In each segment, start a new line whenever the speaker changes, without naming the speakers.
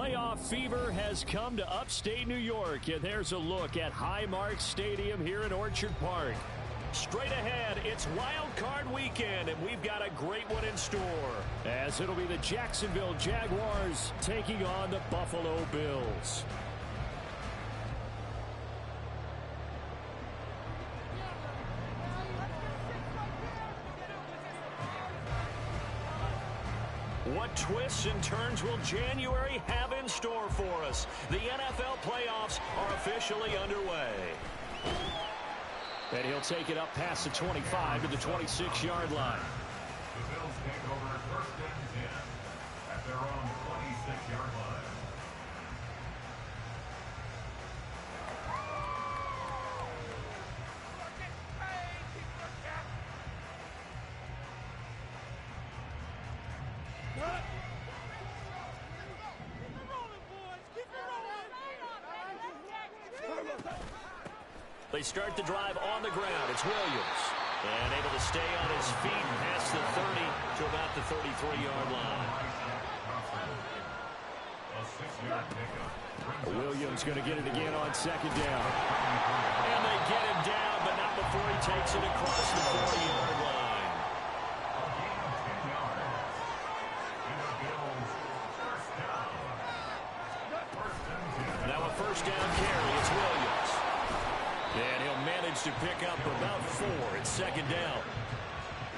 Playoff fever has come to upstate New York, and there's a look at Highmark Stadium here in Orchard Park. Straight ahead, it's Wildcard weekend, and we've got a great one in store, as it'll be the Jacksonville Jaguars taking on the Buffalo Bills. What twists and turns will January have in store for us? The NFL playoffs are officially underway. And he'll take it up past the 25 to the 26-yard line.
The Bills take over first and 10 at their own 26-yard line.
They start the drive on the ground. It's Williams. And able to stay on his feet past the 30 to about the 33-yard line. Williams going to get it again on second down. And they get him down, but not before he takes it across the 40-yard line. Now a first down carry. It's Williams. And he'll manage to pick up about 4 at second down.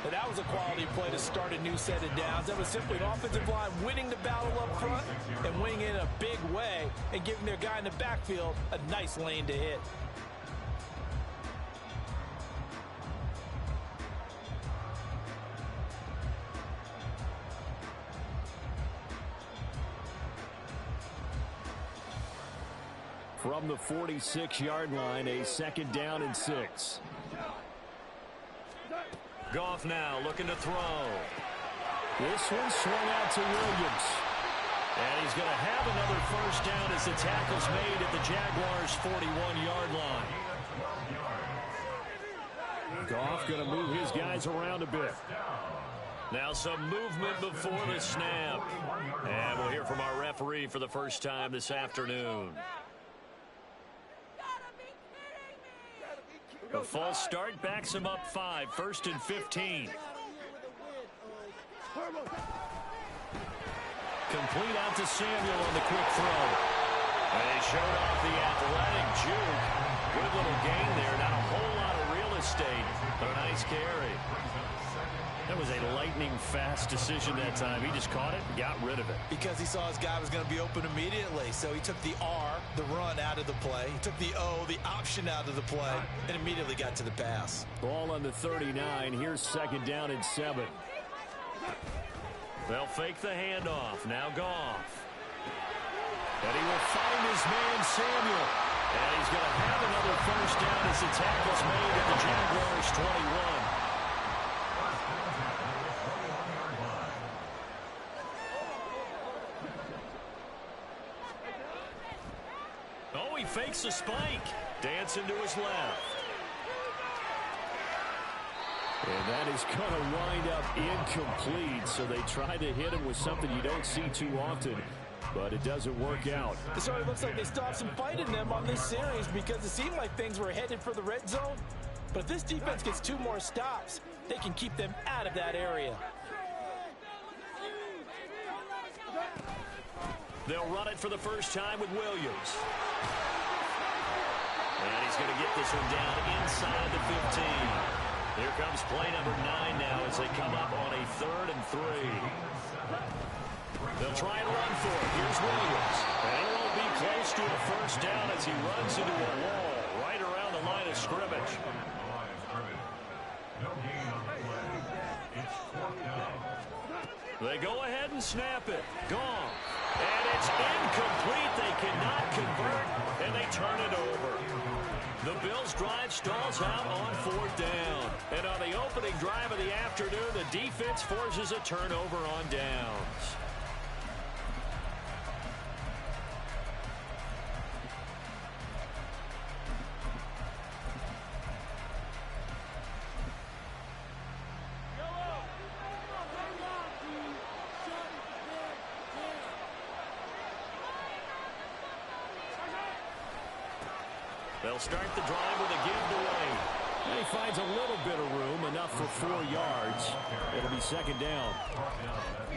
But that was a quality play to start a new set of downs. That was simply an offensive line winning the battle up front and winning in a big way and giving their guy in the backfield a nice lane to hit.
From the 46-yard line, a second down and 6. Goff now looking to throw. This one swung out to Williams. And he's going to have another first down as the tackle's made at the Jaguars' 41-yard line. Goff going to move his guys around a bit. Now some movement before the snap. And we'll hear from our referee for the first time this afternoon. A false start backs him up 5, first and 15. Complete out to Samuel on the quick throw. And they showed off the athletic juke. Good little gain there. Not a whole lot of real estate, but a nice carry. That was a lightning-fast decision that time. He just caught it and got rid of it.
Because he saw his guy was going to be open immediately. So he took the R, the run, out of the play. He took the O, the option, out of the play, and immediately got to the pass.
Ball on the 39. Here's second down and 7. They'll fake the handoff. Now Goff. And he will find his man, Samuel. And he's going to have another first down as the tackle's made at the Jaguars' 21. Oh, he fakes a spike. Dancing to his left. And that is going to wind up incomplete. So they try to hit him with something you don't see too often, but it doesn't work out.
It certainly looks like they still have some fight in them on this series because it seemed like things were headed for the red zone. But if this defense gets 2 more stops, they can keep them out of that area.
They'll run it for the first time with Williams. And he's going to get this one down inside the 15. Here comes play number 9 now as they come up on a 3rd and 3. They'll try and run for it. Here's Williams. And he won't be close to a first down as he runs into a wall right around the line of scrimmage. They go ahead and snap it. Gone. And it's incomplete. They cannot convert, and they turn it over. The Bills' drive stalls out on 4th down. And on the opening drive of the afternoon, the defense forces a turnover on downs. They'll start the drive with a giveaway. And he finds a little bit of room, enough for 4 yards. It'll be second down.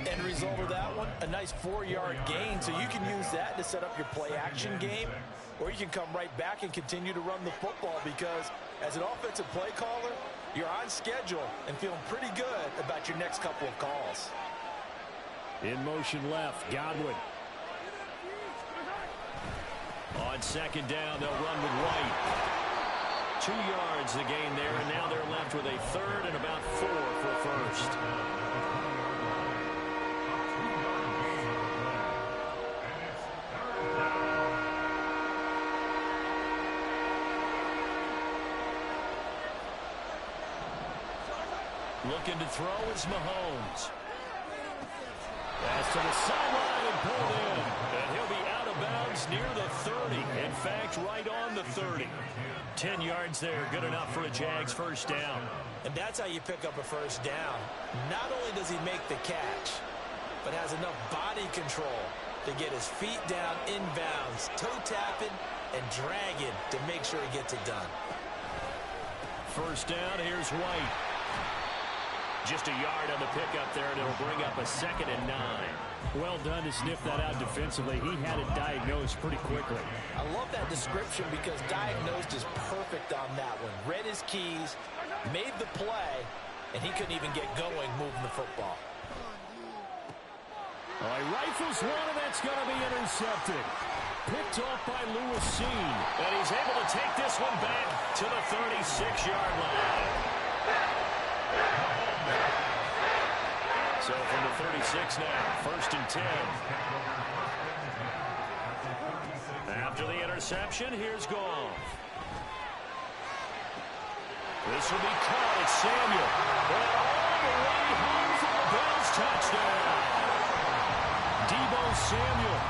End result of that one, a nice 4-yard gain. So you can use that to set up your play-action game, or you can come right back and continue to run the football because as an offensive play caller, you're on schedule and feeling pretty good about your next couple of calls.
In motion left, Godwin. On second down, they'll run with White. 2 yards the gain there, and now they're left with a third and about 4 for first. Looking to throw is Mahomes. Pass to the sideline and pulled in. And he'll be out of bounds near the 30. In fact, right on the 30. 10 yards there, good enough for a Jags first down.
And that's how you pick up a first down. Not only does he make the catch, but has enough body control to get his feet down inbounds, toe tapping and dragging to make sure he gets it done.
First down, here's White. Just a yard on the pickup there, and it'll bring up a 2nd and 9. Well done to sniff that out defensively. He had it diagnosed pretty quickly.
I love that description because diagnosed is perfect on that one. Read his keys, made the play, and he couldn't even get going moving the football.
He rifles one, and that's going to be intercepted. Picked off by Lewis Seen. And he's able to take this one back to the 36-yard line. So from the 36 now, 1st and 10. After the interception, here's Goff. This will be caught. It's Samuel. And all the way home for the Bills touchdown. Deebo Samuel,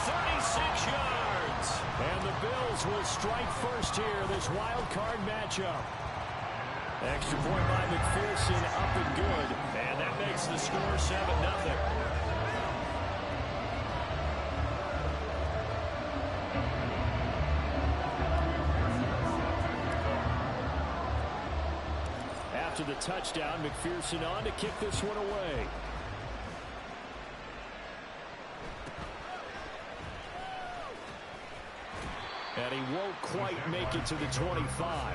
36 yards. And the Bills will strike first here, this wild card matchup. Extra point by McPherson, up and good. And that makes the score 7-0. After the touchdown, McPherson on to kick this one away. And he won't quite make it to the 25.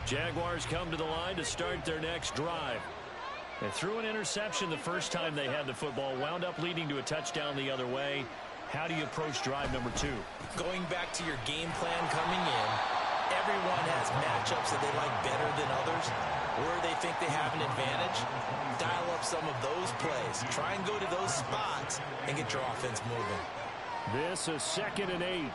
Jaguars come to the line to start their next drive. They threw an interception the first time they had the football, wound up leading to a touchdown the other way. How do you approach drive number 2?
Going back to your game plan coming in, everyone has matchups that they like better than others, where they think they have an advantage. Dial up some of those plays. Try and go to those spots and get your offense moving.
This is 2nd and 8.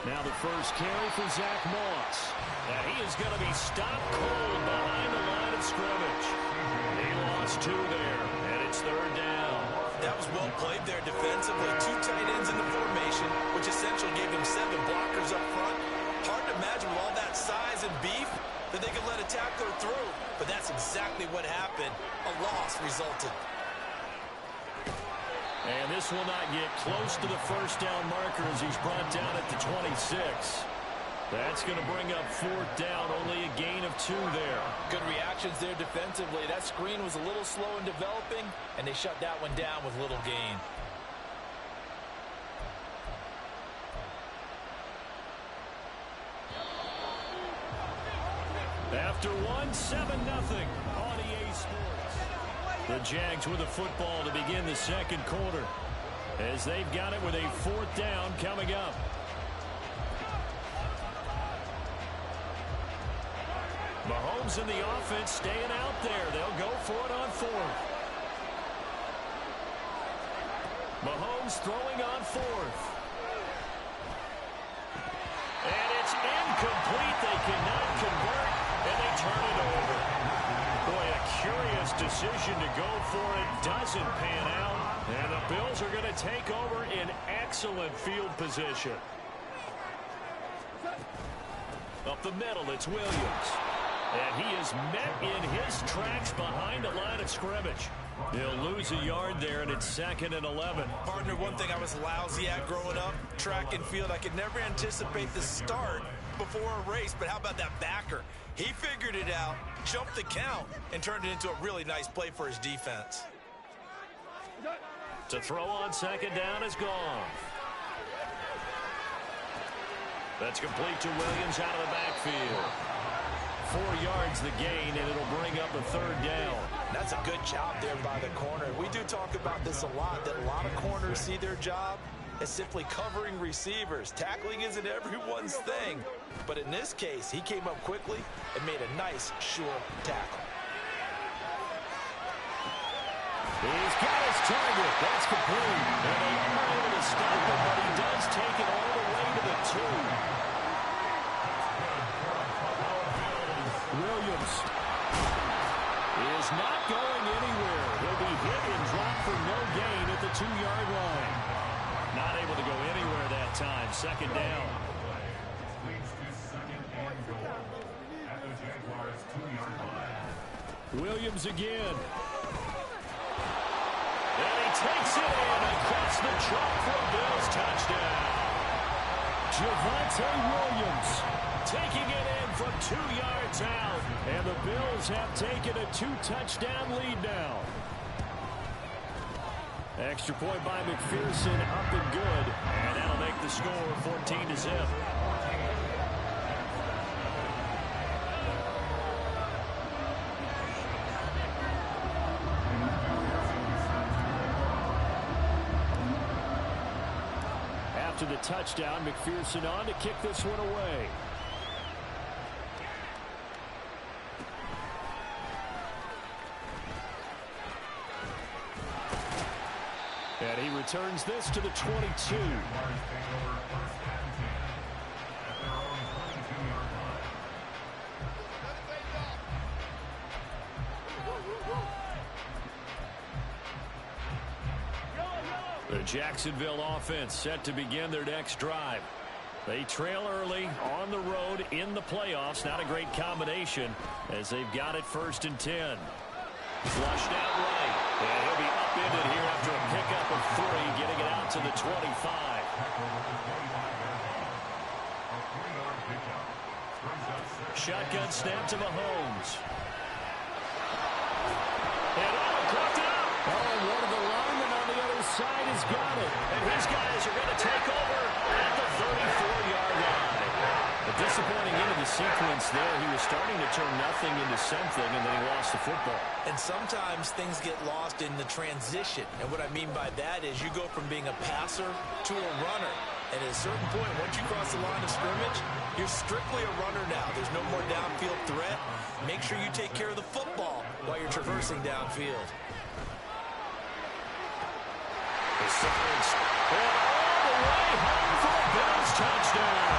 Now the first carry for Zach Moss. Now he is going to be stopped cold behind the line of scrimmage. He lost 2 there, and it's 3rd down.
That was well played there defensively. 2 tight ends in the formation, which essentially gave him 7 blockers up front. Hard to imagine with all that size and beef that they could let a tackler through. But that's exactly what happened. A loss resulted.
And this will not get close to the first down marker as he's brought down at the 26. That's going to bring up 4th down, only a gain of 2 there.
Good reactions there defensively. That screen was a little slow in developing, and they shut that one down with little gain.
After 7-0 on EA Sports. The Jags with the football to begin the 2nd quarter, as they've got it with a 4th down coming up. Mahomes and the offense staying out there. They'll go for it on 4th. Mahomes throwing on 4th. And it's incomplete. They cannot convert, and they turn it over. Boy, a curious decision to go for it. Doesn't pan out. And the Bills are going to take over in excellent field position. Up the middle, it's Williams. And he is met in his tracks behind the line of scrimmage. He'll lose a yard there, and it's 2nd and 11.
Partner, one thing I was lousy at growing up, track and field, I could never anticipate the start before a race, but how about that backer? He figured it out, jumped the count, and turned it into a really nice play for his defense.
To throw on 2nd down is gone. That's complete to Williams out of the backfield. 4 yards the gain, and it'll bring up a 3rd down.
That's a good job there by the corner. We do talk about this a lot, that a lot of corners see their job as simply covering receivers. Tackling isn't everyone's thing. But in this case, he came up quickly and made a nice, sure tackle.
He's got his target. That's complete. And they aren't able to stop him, but he does take it all the way to the 2. Williams is not going anywhere. He'll be hit and dropped for no gain at the 2-yard line. Not able to go anywhere that time. 2nd down. Williams again. And he takes it in across the chalk for a Bills touchdown. Javonte Williams taking it in from 2 yards out. And the Bills have taken a 2-touchdown lead now. Extra point by McPherson, up and good. And that'll make the score 14-0. After the touchdown, McPherson on to kick this one away. And he returns this to the 22. The Jacksonville offense set to begin their next drive. They trail early on the road in the playoffs. Not a great combination as they've got it 1st and 10. Flushed out right. And he'll be upended here after a pickup of 3, getting it out to the 25. Shotgun snap to Mahomes. And caught it up. Oh, one of the linemen on the other side has got it. And his guys are going to take over at the 34-yard line. A disappointing end of the sequence there. He was starting to turn nothing into something, and then he lost the football.
And sometimes things get lost in the transition. And what I mean by that is you go from being a passer to a runner. And at a certain point, once you cross the line of scrimmage, you're strictly a runner now. There's no more downfield threat. Make sure you take care of the football while you're traversing downfield.
The Saints all the way home for a Bills touchdown.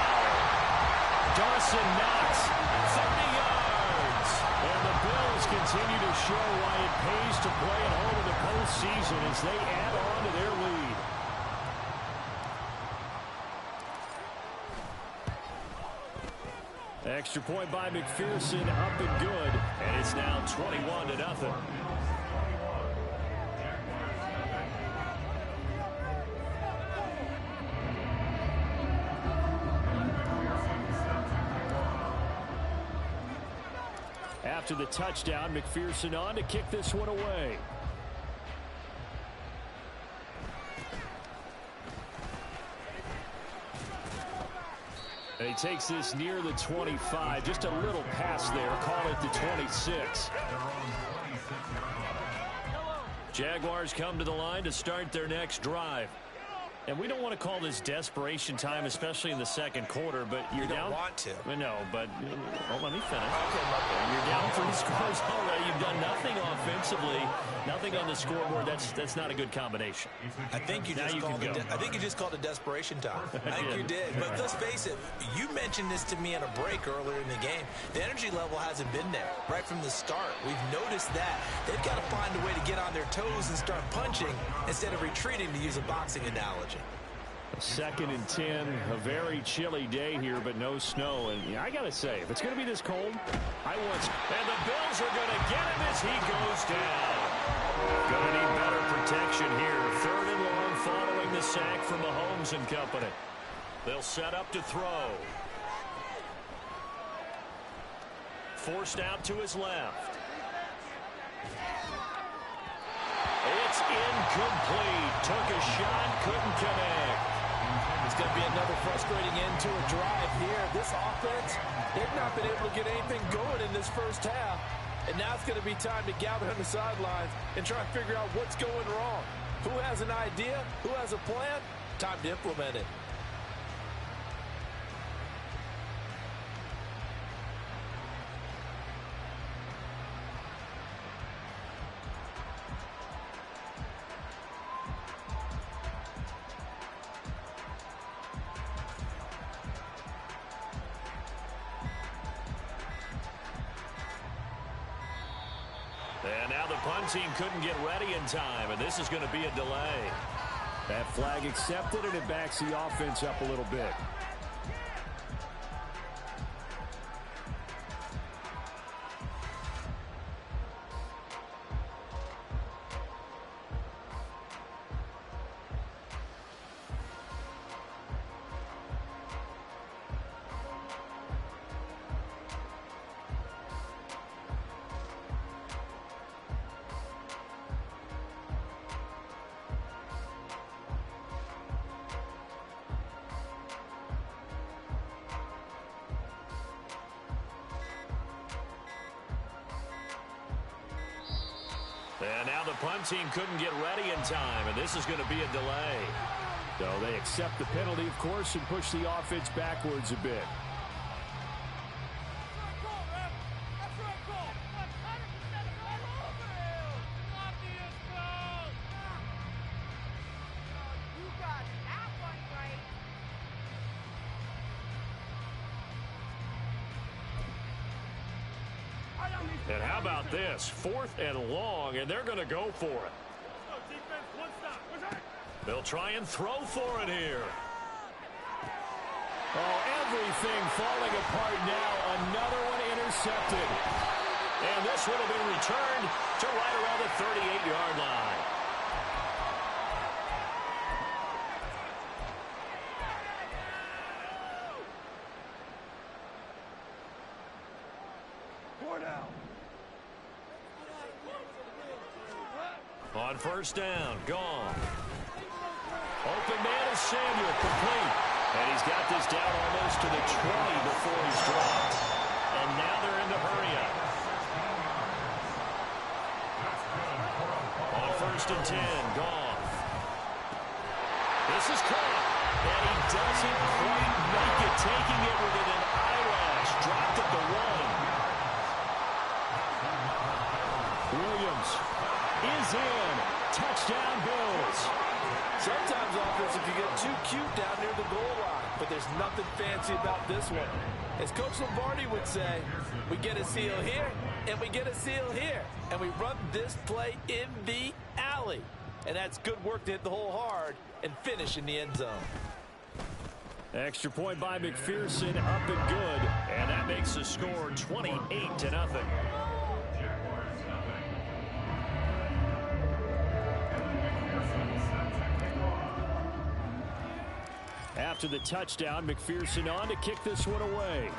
Dawson Knox, 30 yards. And the Bills continue to show why it pays to play at home in the postseason as they add on to their lead. Extra point by McPherson, up and good. And it's now 21-0. After the touchdown, McPherson on to kick this one away. And he takes this near the 25. Just a little pass there. Call it the 26. Jaguars come to the line to start their next drive. And we don't want to call this desperation time, especially in the second quarter, but you're down.
You don't want to.
No, but let me finish.
Okay.
You're down 3 scores already. You've done nothing offensively, nothing on the scoreboard. That's not a good combination.
I think you just called it desperation time. I think you did. But let's face it, you mentioned this to me in a break earlier in the game. The energy level hasn't been there right from the start. We've noticed that. They've got to find a way to get on their toes and start punching instead of retreating, to use a boxing analogy.
2nd and 10, a very chilly day here, but no snow. And I got to say, if it's going to be this cold, and the Bills are going to get him as he goes down. Going to need better protection here. 3rd and long following the sack from Mahomes and company. They'll set up to throw. Forced out to his left. It's incomplete. Took a shot, couldn't connect.
It's going to be another frustrating end to a drive here. This offense, they've not been able to get anything going in this first half. And now it's going to be time to gather on the sidelines and try and figure out what's going wrong. Who has an idea? Who has a plan? Time to implement it.
And now the punt team couldn't get ready in time, and this is going to be a delay. That flag accepted, and it backs the offense up a little bit. And now the punt team couldn't get ready in time, and this is going to be a delay. So they accept the penalty, of course, and push the offense backwards a bit. And how about this? 4th and long, and they're going to go for it. They'll try and throw for it here. Oh, everything falling apart now. Another one intercepted. And this one will be returned to right around the 38-yard line. On 1st down, gone. Open man is Samuel, complete. And he's got this down almost to the 20 before he's dropped. And now they're in the hurry up. On 1st and 10, gone. This is caught. And he doesn't quite make it, taking it within an eyelash. Dropped at the 1. Williams is in. Touchdown, Bills.
Sometimes offensive can get too cute down near the goal line, but there's nothing fancy about this one. As Coach Lombardi would say, we get a seal here, and we get a seal here, and we run this play in the alley. And that's good work to hit the hole hard and finish in the end zone.
Extra point by McPherson, up and good, and that makes the score 28-0. After the touchdown, McPherson on to kick this one away.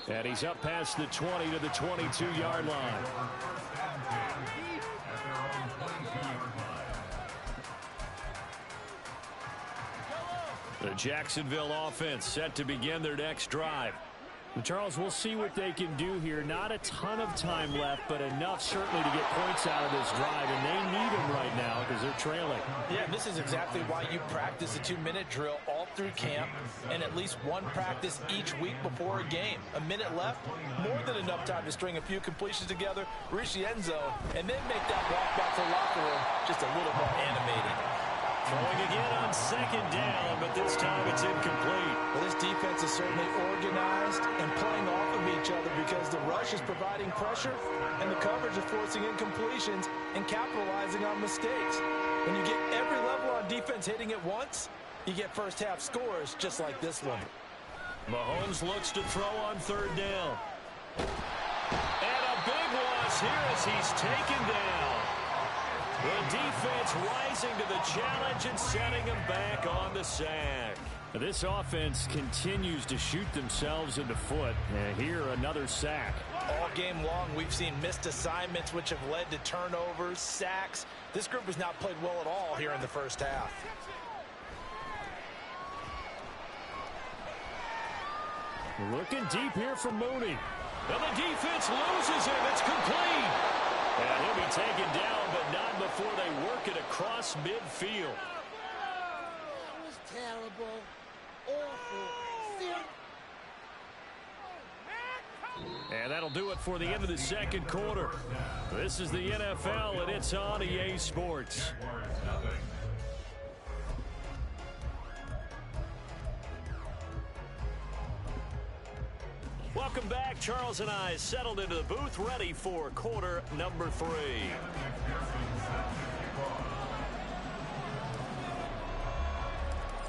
And he's up past the 20 to the 22-yard line. The Jacksonville offense set to begin their next drive. Charles, we'll see what they can do here. Not a ton of time left, but enough certainly to get points out of this drive, and they need them right now because they're trailing.
Yeah, and this is exactly why you practice a 2-minute drill all through camp and at least one practice each week before a game. A minute left, more than enough time to string a few completions together, reach the end zone, and then make that walk back to the locker room just a little more animated.
Throwing again on second down, but this time it's incomplete.
Well, this defense is certainly organized and playing off of each other because the rush is providing pressure and the coverage is forcing incompletions and capitalizing on mistakes. When you get every level on defense hitting at once, you get first half scores just like this one.
Mahomes looks to throw on third down. And a big loss here as he's taken down. The defense rising to the challenge and setting him back on the sack. This offense continues to shoot themselves in the foot. And here, another sack.
All game long, we've seen missed assignments, which have led to turnovers, sacks. This group has not played well at all here in the first half.
Looking deep here from Mooney. And the defense loses him. It's complete. And he'll be taken down, but not before they work it across midfield.
That was terrible. Awful.
And that'll do it for the end of the second quarter. This is the NFL, and it's on EA Sports. Welcome back. Charles and I settled into the booth, ready for quarter number 3.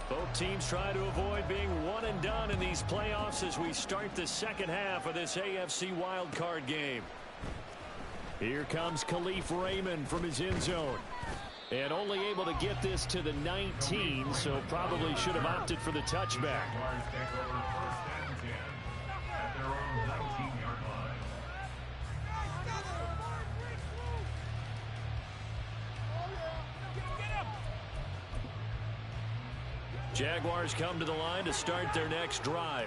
Both teams try to avoid being one and done in these playoffs as we start the second half of this AFC Wildcard game. Here comes Khalif Raymond from his end zone. And only able to get this to the 19, so probably should have opted for the touchback. Jaguars come to the line to start their next drive.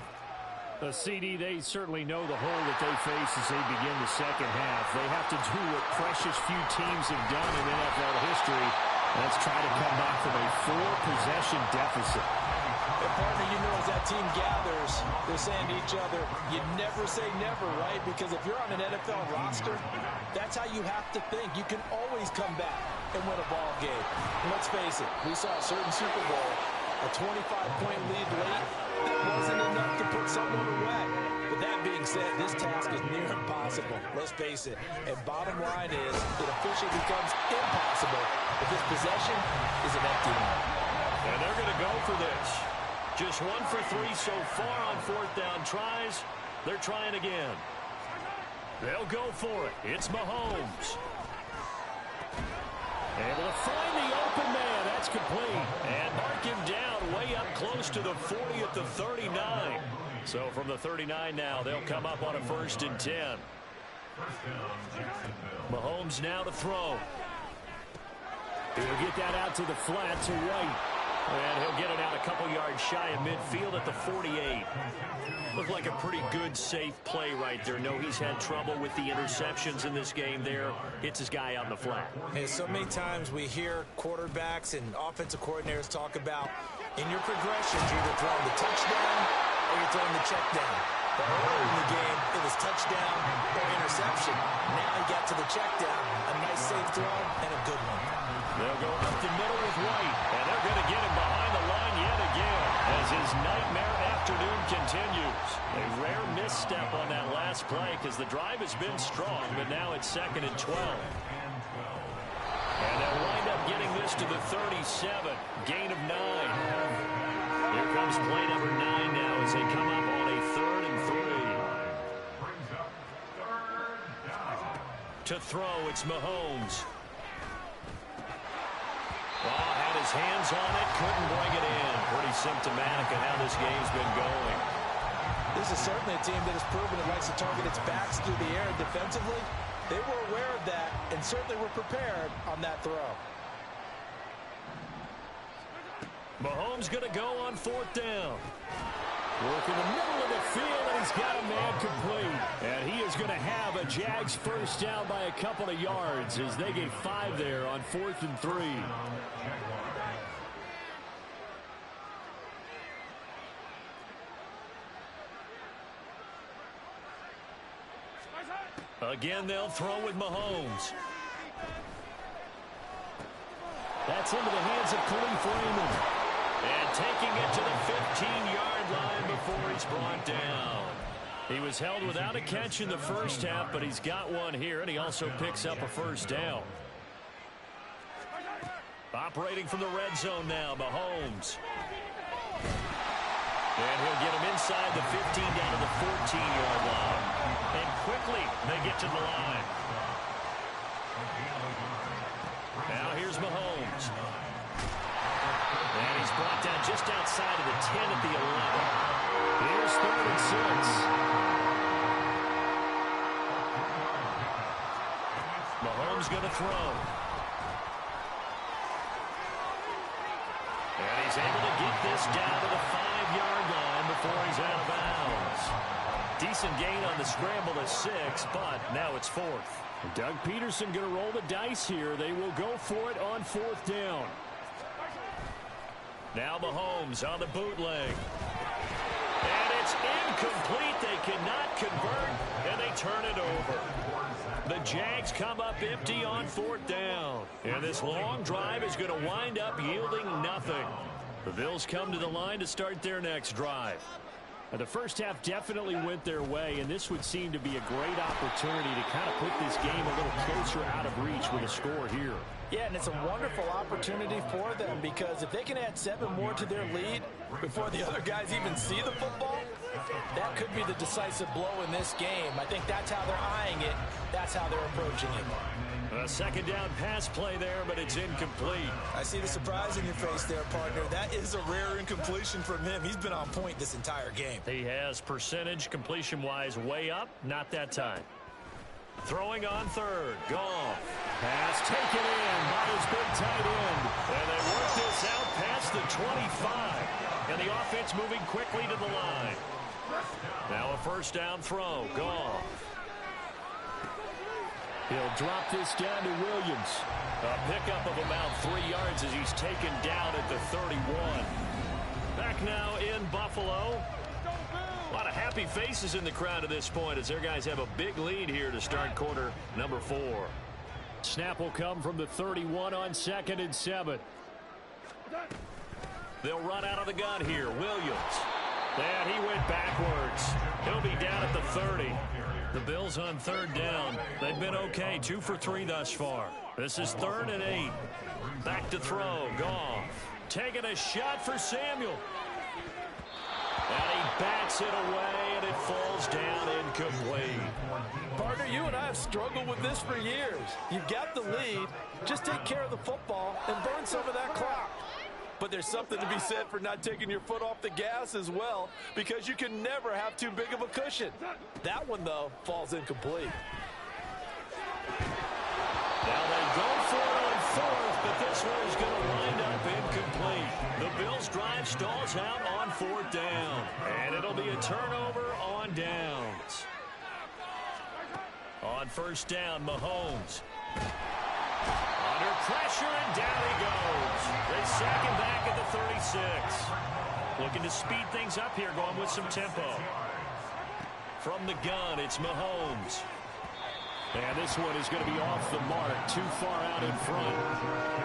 The CD, they certainly know the hole that they face as they begin the second half. They have to do what precious few teams have done in NFL history. That's try to come back from a 4-possession deficit.
And partner, you know, as that team gathers, they're saying to each other, you never say never, right? Because if you're on an NFL roster, that's how you have to think. You can always come back and win a ball game. And let's face it, we saw a certain Super Bowl, a 25-point lead late, that wasn't enough to put someone away. But that being said, this task is near impossible. Let's face it. And bottom line is, it officially becomes impossible if this possession is an empty one.
And they're going to go for this. Just 1 for 3 so far on fourth down tries. They're trying again. They'll go for it. It's Mahomes. Able to find the open man. That's complete. And mark him down way up close to the 40 at the 39. So from the 39 now, they'll come up on a 1st and 10. Mahomes now to throw. He'll get that out to the flat to White. And he'll get it out a couple yards shy of midfield at the 48. Looked like a pretty good, safe play right there. No, he's had trouble with the interceptions in this game there. Hits his guy out in the flat.
Hey, so many times we hear quarterbacks and offensive coordinators talk about, in your progressions, you're either throwing the touchdown or you're throwing the check down. But earlier in the game, it was touchdown or interception. Now he got to the check down. A nice, safe throw and a good one.
They'll go up the middle with White, and they're going to get him behind the line yet again as his nightmare afternoon continues. A rare misstep on that last play because the drive has been strong, but now it's 2nd and 12. And they'll wind up getting this to the 37, gain of 9. Here comes play number 9 now as they come up on a 3rd and 3. To throw, it's Mahomes. Had his hands on it, couldn't bring it in. Pretty symptomatic of how this game's been going.
This is certainly a team that has proven it likes to target its backs through the air defensively. They were aware of that and certainly were prepared on that throw.
Mahomes going to go on 4th down. Working the middle of the field, and he's got a man complete. And he is going to have a Jags first down by a couple of yards as they get 5 there on 4th and 3. Again, they'll throw with Mahomes. That's into the hands of Khalif Raymond. And taking it to the 15-yard line before he's brought down. He was held without a catch in the first half, but he's got one here, and he also picks up a first down. Operating from the red zone now, Mahomes. And he'll get him inside the 15 down to the 14-yard line. And quickly, they get to the line. Now here's Mahomes. And he's brought down just outside of the 10 at the 11. Here's 3rd and 6. Mahomes going to throw. And he's able to get this down to the 5-yard line before he's out of bounds. Decent gain on the scramble at 6, but now it's 4th. Doug Peterson going to roll the dice here. They will go for it on 4th down. Now Mahomes on the bootleg. And it's incomplete. They cannot convert, and they turn it over. The Jags come up empty on 4th down. And this long drive is going to wind up yielding nothing. The Bills come to the line to start their next drive. Now, the first half definitely went their way, and this would seem to be a great opportunity to kind of put this game a little closer out of reach with a score here.
Yeah, and it's a wonderful opportunity for them because if they can add 7 more to their lead before the other guys even see the football, that could be the decisive blow in this game. I think that's how they're eyeing it. That's how they're approaching it.
A second down pass play there, but it's incomplete.
I see the surprise in your face there, partner. That is a rare incompletion from him. He's been on point this entire game.
He has percentage completion-wise way up. Not that time. Throwing on 3rd. Goff. Pass taken in by his big tight end. And they work this out past the 25. And the offense moving quickly to the line. Now a first down throw. Goff. He'll drop this down to Williams. A pickup of about 3 yards as he's taken down at the 31. Back now in Buffalo. A lot of happy faces in the crowd at this point as their guys have a big lead here to start quarter number 4. Snap will come from the 31 on 2nd and 7. They'll run out of the gun here. Williams. And he went backwards. He'll be down at the 30. The Bills on 3rd down. They've been okay. 2 for 3 thus far. This is 3rd and 8. Back to throw. Goff. Taking a shot for Samuel. And he bats it away, and it falls down incomplete.
Partner, you and I have struggled with this for years. You've got the lead. Just take care of the football and burn some of that clock. But there's something to be said for not taking your foot off the gas as well, because you can never have too big of a cushion. That one, though, falls incomplete.
Now they go for it on 4th, but this one is going to wind up incomplete. The Bills' drive stalls out on 4th down, and it'll be a turnover on downs. On 1st down, Mahomes. Under pressure, and down he goes. They sack him back at the 36. Looking to speed things up here, going with some tempo. From the gun, it's Mahomes. And this one is going to be off the mark, too far out in front.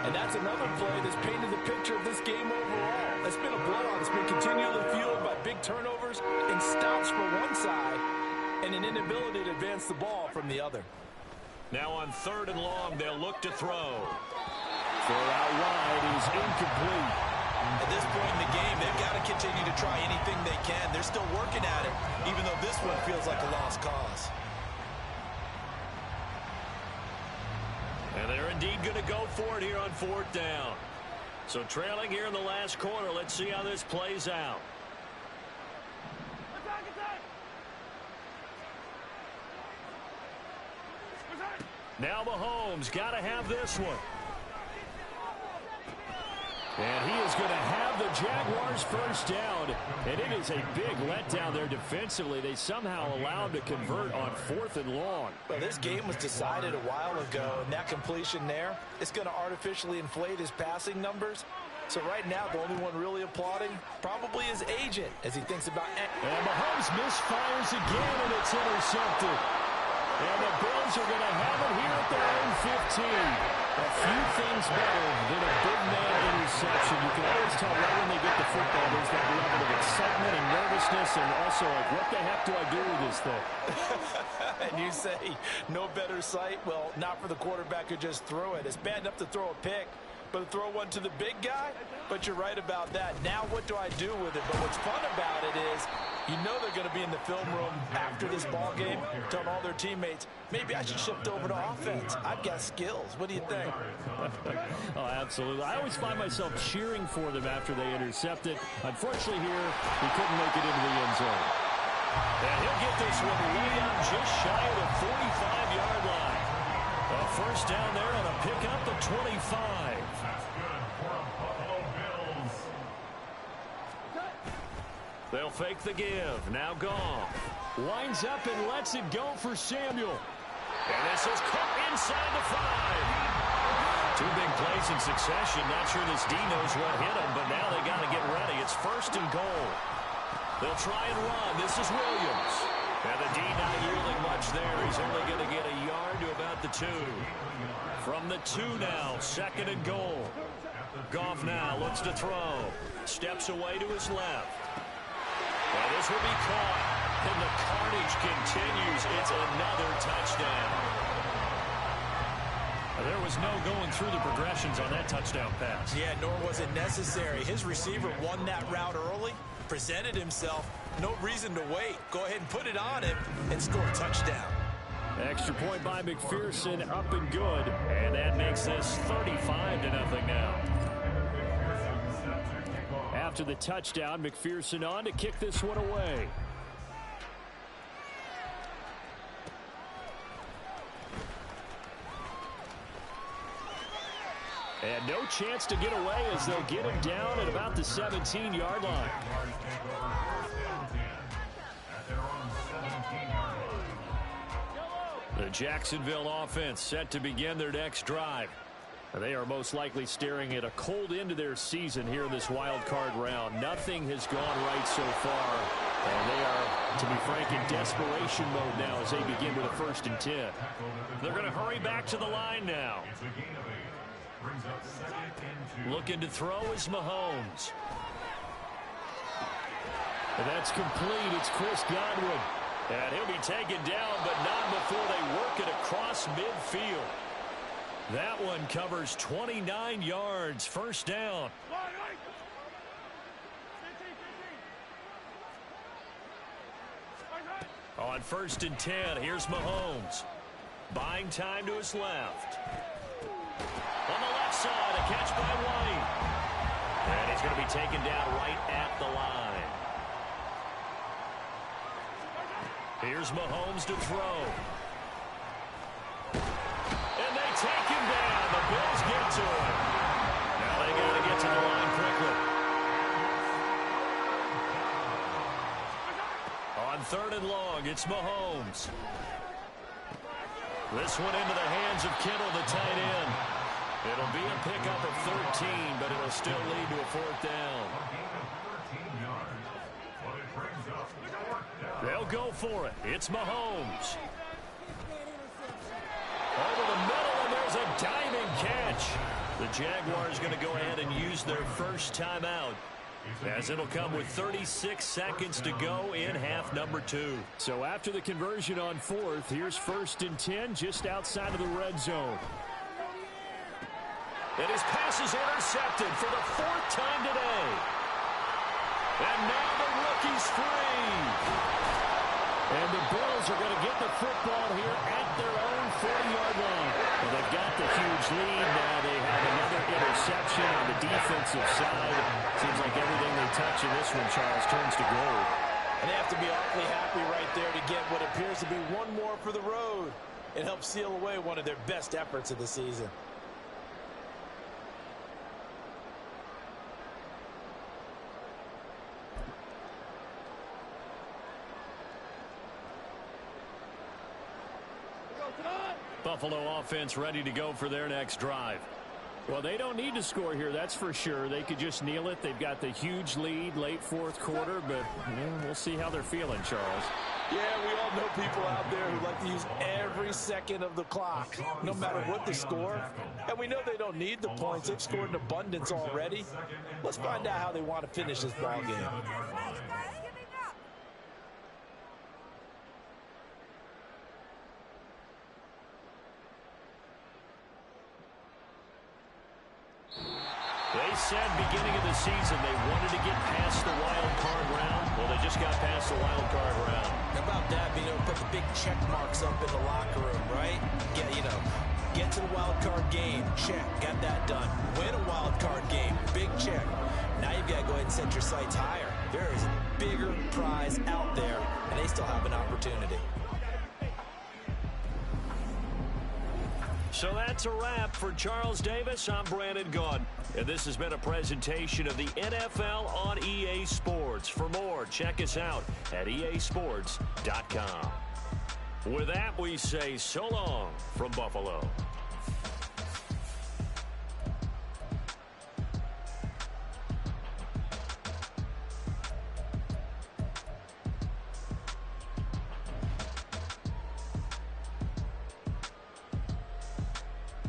And that's another play that's painted the picture of this game overall. It's been a blowout. It's been continually fueled by big turnovers and stops for one side and an inability to advance the ball from the other.
Now on 3rd and long, they'll look to throw. Throw out wide is incomplete.
At this point in the game, they've got to continue to try anything they can. They're still working at it, even though this one feels like a lost cause.
And they're indeed going to go for it here on 4th down. So trailing here in the last quarter, let's see how this plays out. Now Mahomes got to have this one. And he is going to have the Jaguars first down. And it is a big letdown there defensively. They somehow allowed to convert on 4th and long.
Well, this game was decided a while ago, and that completion there is going to artificially inflate his passing numbers. So right now, the only one really applauding probably his agent as he thinks about...
And Mahomes misfires again, and it's intercepted. And the Bills are going to have it here at their own 15. A few things better than a big man interception. You can always tell right when they get the football, there's that level of excitement and nervousness, and also like, what the heck do I do with this thing?
And you say, no better sight? Well, not for the quarterback who just threw it. It's bad enough to throw a pick, but to throw one to the big guy? But you're right about that. Now what do I do with it? But what's fun about it is you know they're going to be in the film room after this ball game telling all their teammates, maybe I should shift over to offense. I've got skills. What do you think?
Oh, absolutely. I always find myself cheering for them after they intercept it. Unfortunately here, he couldn't make it into the end zone.
And he'll get this one way up just shy of the 45-yard line. A first down there on a pickup at 25. That's good for the Buffalo Bills.
They'll fake the give. Now Goff winds up and lets it go for Samuel.
And this is caught inside the 5. Two big plays in succession. Not sure this D knows what hit him, but now they got to get ready. It's 1st and goal. They'll try and run. This is Williams. And the D not yielding much there. He's only going to get a yard to about the 2. From the 2 now, 2nd and goal. Goff now looks to throw. Steps away to his left. And this will be caught. And the carnage continues. It's another touchdown. There was no going through the progressions on that touchdown pass.
Yeah, nor was it necessary. His receiver won that route early, presented himself. No reason to wait. Go ahead and put it on him and score a touchdown.
Extra point by McPherson, up and good. And that makes this 35-0 now. After the touchdown, McPherson on to kick this one away. And no chance to get away as they'll get him down at about the 17-yard line. The Jacksonville offense set to begin their next drive. They are most likely staring at a cold end to their season here in this wild card round. Nothing has gone right so far. And they are, to be frank, in desperation mode now as they begin with a 1st and 10.
They're going to hurry back to the line now. Looking to throw is Mahomes.
And that's complete. It's Chris Godwin.
And he'll be taken down, but not before they work it across midfield.
That one covers 29 yards. First down. On 1st and 10, here's Mahomes. Buying time to his left. On the left side, a catch by White.
And he's going to be taken down right at the line.
Here's Mahomes to throw. And they take him down. The Bills get to him.
Now they got to get to the line quickly.
On 3rd and long, it's Mahomes. This one into the hands of Kittle, the tight end.
It'll be a pickup of 13, but it'll still lead to a 4th down.
They'll go for it. It's Mahomes. Over the middle, and there's a diving catch. The Jaguars going to go ahead and use their first timeout, as it'll come with 36 seconds to go in half number 2. So after the conversion on 4th, here's 1st and 10 just outside of the red zone.
And his pass is intercepted for the 4th time today. And now the rookie's free.
And the Bills are going to get the football here at their own 40-yard line. Well, they've got the huge lead now. They have another interception on the defensive side. Seems like everything they touch in this one, Charles, turns to gold.
And they have to be awfully happy right there to get what appears to be one more for the road. It helps seal away one of their best efforts of the season.
Buffalo offense ready to go for their next drive.
Well, they don't need to score here, that's for sure. They could just kneel it. They've got the huge lead late fourth quarter, but we'll see how they're feeling, Charles.
Yeah, we all know people out there who like to use every second of the clock, no matter what the score. And we know they don't need the points. They've scored in abundance already. Let's find out how they want to finish this ball game.
They said beginning of the season they wanted to get past the wild card round. Well, they just got past the wild card round.
How about that, being able to put the big check marks up in the locker room, right? Get to the wild card game. Check. Got that done. Win a wild card game. Big check. Now you've got to go ahead and set your sights higher. There is a bigger prize out there, and they still have an opportunity.
So that's a wrap for Charles Davis. I'm Brandon Gaudin, and this has been a presentation of the NFL on EA Sports. For more, check us out at easports.com. With that, we say so long from Buffalo.